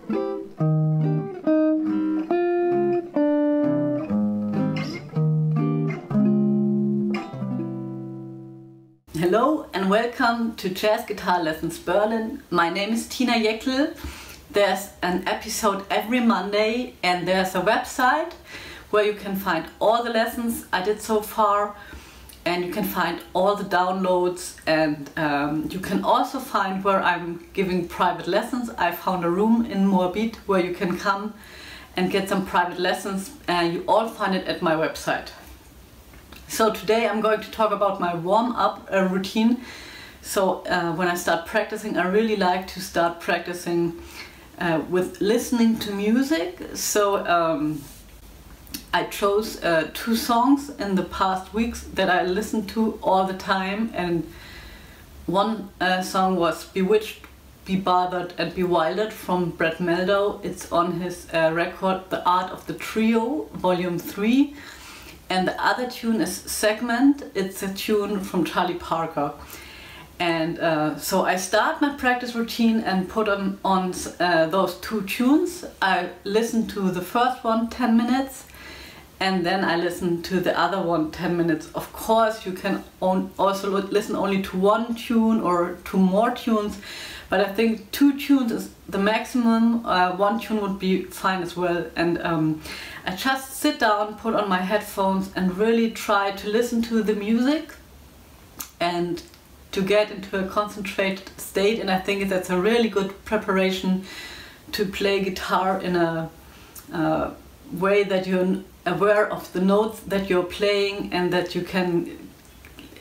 Hello and welcome to Jazz Guitar Lessons Berlin. My name is Tina Jeckel. There's an episode every Monday and there's a website where you can find all the lessons I did so far, and you can find all the downloads, and you can also find where I'm giving private lessons. I found a room in Moabit where you can come and get some private lessons. You all find it at my website. So today I'm going to talk about my warm-up routine. So when I start practicing, I really like to start practicing with listening to music. So I chose 2 songs in the past weeks that I listened to all the time, and one song was Bewitched, Be Bothered and Bewildered from Brad Mehldau. It's on his record The Art of the Trio, Volume 3. And the other tune is Segment. It's a tune from Charlie Parker. And so I start my practice routine and put on those 2 tunes. I listen to the first one 10 minutes and then I listen to the other one 10 minutes. Of course you can also listen only to 1 tune or 2 more tunes, but I think 2 tunes is the maximum. 1 tune would be fine as well. And I just sit down, put on my headphones and really try to listen to the music and to get into a concentrated state. And I think that's a really good preparation to play guitar in a way that you're aware of the notes that you're playing and that you can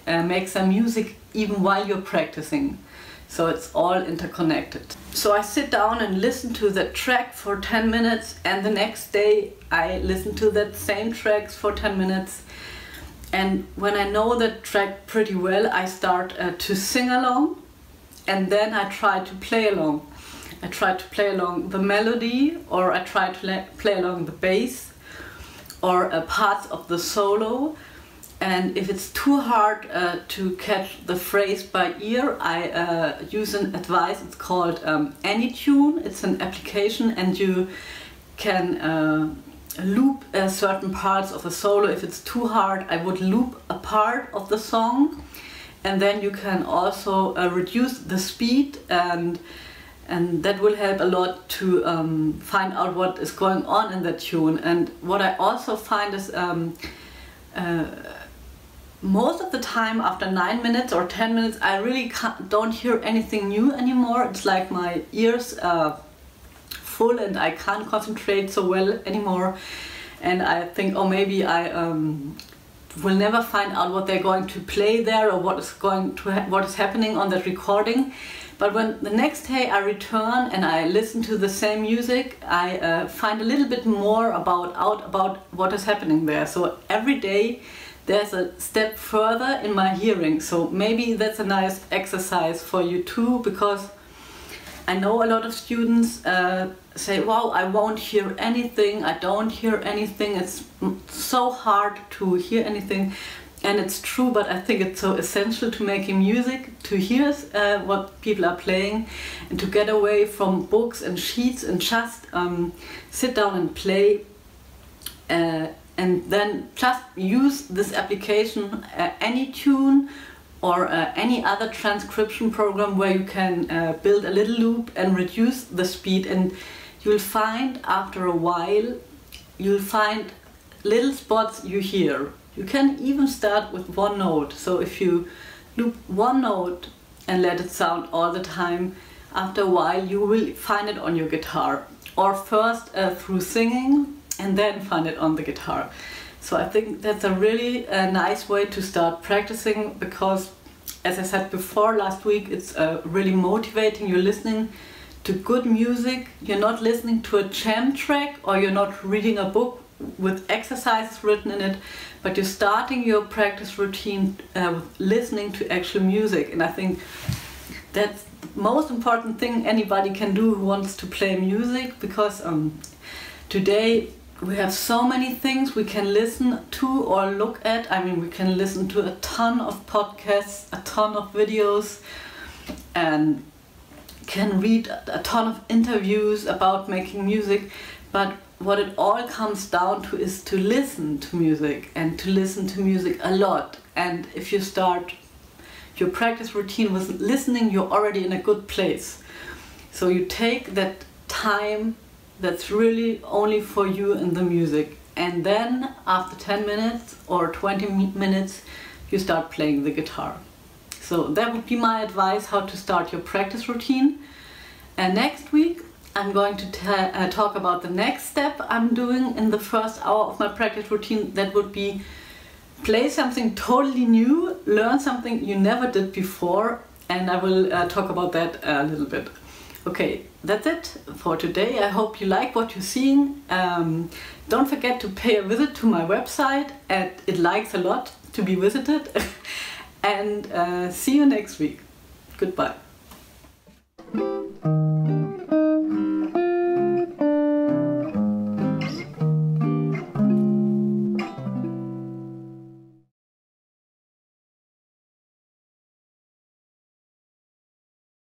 make some music even while you're practicing. So it's all interconnected. So I sit down and listen to the track for 10 minutes, and the next day I listen to that same tracks for 10 minutes. And when I know that track pretty well, I start to sing along, and then I try to play along. I try to play along the melody, or I try to play along the bass or parts of the solo. And if it's too hard to catch the phrase by ear, I use an advice. It's called AnyTune. It's an application, and you can loop certain parts of a solo. If it's too hard, I would loop a part of the song, and then you can also reduce the speed, and that will help a lot to find out what is going on in that tune. And what I also find is most of the time after 9 minutes or 10 minutes I really don't hear anything new anymore. It's like my ears are full and I can't concentrate so well anymore, and I think, oh, maybe I will never find out what they're going to play there or what is happening on that recording. But when the next day I return and I listen to the same music, I find a little bit more about what is happening there. So every day there's a step further in my hearing. So maybe that's a nice exercise for you too, because I know a lot of students say, wow, I won't hear anything, I don't hear anything, it's so hard to hear anything. And it's true, but I think it's so essential to making music, to hear what people are playing, and to get away from books and sheets and just sit down and play. And then just use this application, AnyTune or any other transcription program where you can build a little loop and reduce the speed, and you'll find after a while, you'll find little spots you hear. You can even start with 1 note. So if you loop 1 note and let it sound all the time, after a while you will find it on your guitar. Or first through singing and then find it on the guitar. So I think that's a really nice way to start practicing, because as I said before last week, it's really motivating. You're listening to good music, you're not listening to a jam track, or you're not reading a book with exercises written in it, but you're starting your practice routine with listening to actual music. And I think that's the most important thing anybody can do who wants to play music, because today we have so many things we can listen to or look at. I mean, we can listen to a ton of podcasts, a ton of videos, and can read a ton of interviews about making music, but what it all comes down to is to listen to music, and to listen to music a lot. And if you start your practice routine with listening, you're already in a good place. So you take that time that's really only for you and the music, and then after 10 minutes or 20 minutes you start playing the guitar. So that would be my advice, how to start your practice routine. And next week I'm going to talk about the next step I'm doing in the first hour of my practice routine. That would be play something totally new, learn something you never did before, and I will talk about that a little bit. Okay, that's it for today. I hope you like what you're seeing. Don't forget to pay a visit to my website, and it likes a lot to be visited. And see you next week. Goodbye.